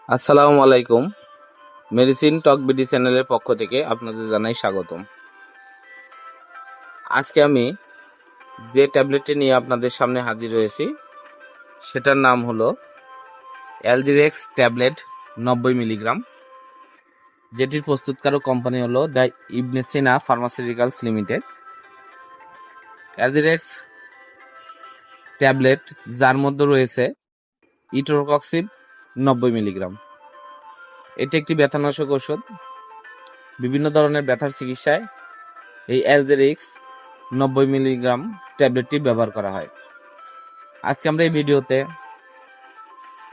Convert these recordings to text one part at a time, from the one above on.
আসসালামু আলাইকুম। মেডিসিন টক বিডি চ্যানেলের পক্ষ থেকে আপনাদের জানাই স্বাগতম। আজকে আমি যে ট্যাবলেটটি নিয়ে আপনাদের সামনে হাজির হয়েছি সেটার নাম হলো অ্যালজিরেক্স ট্যাবলেট 90 মিলিগ্রাম, যেটির প্রস্তুতকারক কোম্পানি হলো the Ibn Sina pharmaceuticals limited. অ্যালজিরেক্স ট্যাবলেট যার মধ্যে রয়েছে ইটোরকক্সিব 90 মিলিগ্রাম। এটি একটি ব্যথানাশক ওষুধ। বিভিন্ন ধরনের ব্যথার চিকিৎসায় এই অ্যালজিরেক্স 90 মিলিগ্রাম ট্যাবলেটটি ব্যবহার করা হয়। আজকে আমরা এই ভিডিওতে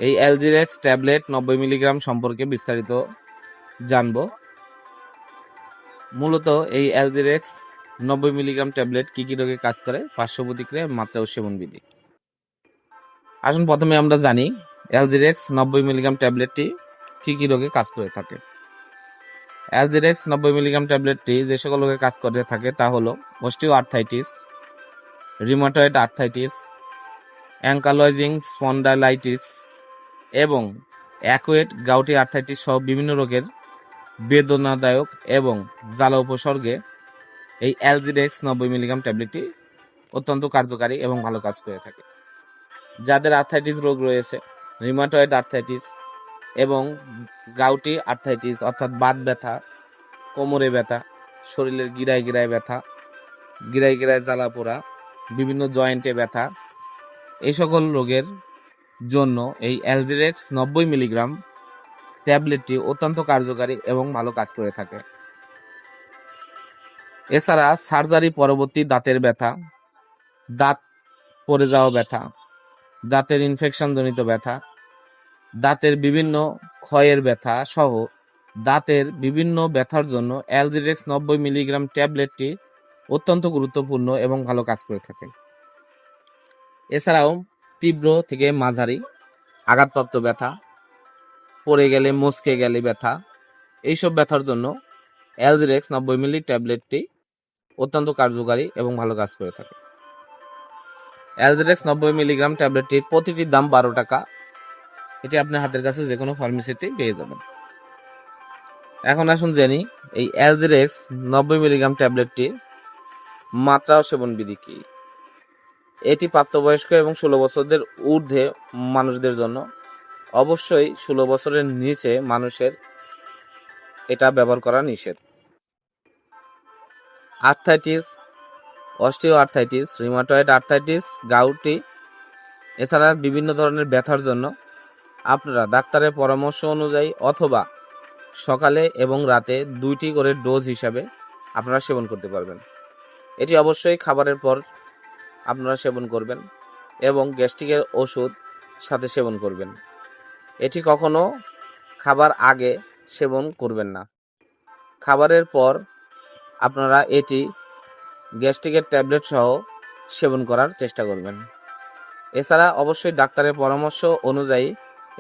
এই অ্যালজিরেক্স ট্যাবলেট 90 মিলিগ্রাম সম্পর্কে বিস্তারিত জানব। মূলত এই অ্যালজিরেক্স 90 মিলিগ্রাম ট্যাবলেট কি কি রোগে কাজ করে, পার্শ্ব প্রতিক্রিয়া, মাত্রা ও সেবনবিধি। আসুন প্রথমে আমরা জানি অ্যালজিরেক্স 90 মিলিগ্রাম ট্যাবলেটটি কি কি রোগে কাজ করে থাকে। অ্যালজিরেক্স 90 মিলিগ্রাম ট্যাবলেটটি যে সকল রোগে কাজ করে থাকে তা হলো osteoarthritis, rheumatoid arthritis, ankylosing spondylitis এবং অ্যাকুয়েট গাউটি আর্থাইটিস সহ বিভিন্ন রোগের বেদনাদায়ক এবং জ্বালা উপসর্গে এই অ্যালজিরেক্স 90 মিলিগ্রাম ট্যাবলেটটি অত্যন্ত কার্যকারী এবং ভালো কাজ করে থাকে। যাদের আর্থাইটিস রোগ রয়েছে, রিউমাটয়েড আর্থাইটিস এবং গাউটি আর্থাইটিস অর্থাৎ বাত ব্যথা, কোমরে ব্যথা, শরীরের গিরায় গিরায় ব্যথা, গিরায় গিরায় জ্বালা পোড়া, বিভিন্ন জয়েন্টে ব্যথা, এই সকল রোগের জন্য এই অ্যালজিরেক্স 90 মিলিগ্রাম ট্যাবলেটটি অত্যন্ত কার্যকারী এবং ভালো কাজ করে থাকে। এছাড়া সার্জারি পরবর্তী দাঁতের ব্যথা, দাঁত পড়ে যাওয়া ব্যথা, দাঁতের ইনফেকশনজনিত ব্যথা, দাঁতের বিভিন্ন ক্ষয়ের ব্যথা সহ দাঁতের বিভিন্ন ব্যথার জন্য অ্যালজিরেক্স 90 মিলিগ্রাম ট্যাবলেটটি অত্যন্ত গুরুত্বপূর্ণ এবং ভালো কাজ করে থাকে। এছাড়াও তীব্র থেকে মাঝারি আঘাতপ্রাপ্ত ব্যথা, পড়ে গেলে মচকে গেলে ব্যথা, এইসব ব্যথার জন্য অ্যালজিরেক্স 90 মিলি ট্যাবলেটটি অত্যন্ত কার্যকারী এবং ভালো কাজ করে থাকে। অ্যালজিরেক্স 90 মিলিগ্রাম ট্যাবলেটটির প্রতিটির দাম 12 টাকা। এটি আপনার হাতের কাছে যে কোনো ফার্মেসিতে পেয়ে যাবেন। এখন আসুন জেনি এই অ্যালজিরেক্স 90 মিলিগ্রাম ট্যাবলেটটির মাত্রা ও সেবনবিধি কি। এটি প্রাপ্তবয়স্ক এবং 16 বছরদের ঊর্ধ্বে মানুষদের জন্য। অবশ্যই 16 বছরের নিচে মানুষের এটা ব্যবহার করা নিষেধ। Arthritis, osteo arthritis, rheumatoid arthritis, gouty এছাড়া বিভিন্ন ধরনের ব্যথার জন্য আপনারা ডাক্তারের পরামর্শ অনুযায়ী অথবা সকালে এবং রাতে 2টি করে ডোজ হিসাবে আপনারা সেবন করতে পারবেন। এটি অবশ্যই খাবারের পর আপনারা সেবন করবেন এবং গ্যাস্ট্রিকের ওষুধ সাথে সেবন করবেন। এটি কখনো খাবার আগে সেবন করবেন না। খাবারের পর আপনারা এটি গ্যাস্ট্রিকের ট্যাবলেট সহ সেবন করার চেষ্টা করবেন। এছাড়া অবশ্যই ডাক্তারের পরামর্শ অনুযায়ী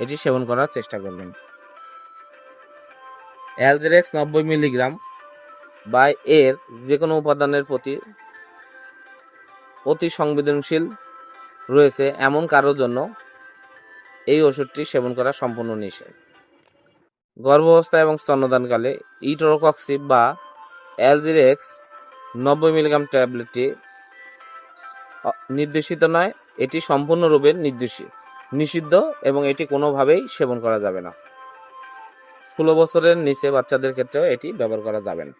এটি সেবন করার চেষ্টা করবেন। অ্যালজিরেক্স 90 মিলিগ্রাম বা এর যে কোনো উপাদানের প্রতি অতি সংবেদনশীল রয়েছে এমন কারোর জন্য এই ওষুধটি সেবন করা সম্পূর্ণ নিষেধ। গর্ভাবস্থা এবং স্তন্যদানকালে ইটোরকক্সিব বা অ্যালজিরেক্স 90 মিলিগ্রাম ট্যাবলেটটি নির্দেশিত নয়, এটি সম্পূর্ণরূপে নিষিদ্ধ এবং এটি কোনোভাবেই সেবন করা যাবে না। 16 বছরের নিচে বাচ্চাদের ক্ষেত্রেও এটি ব্যবহার করা যাবে না।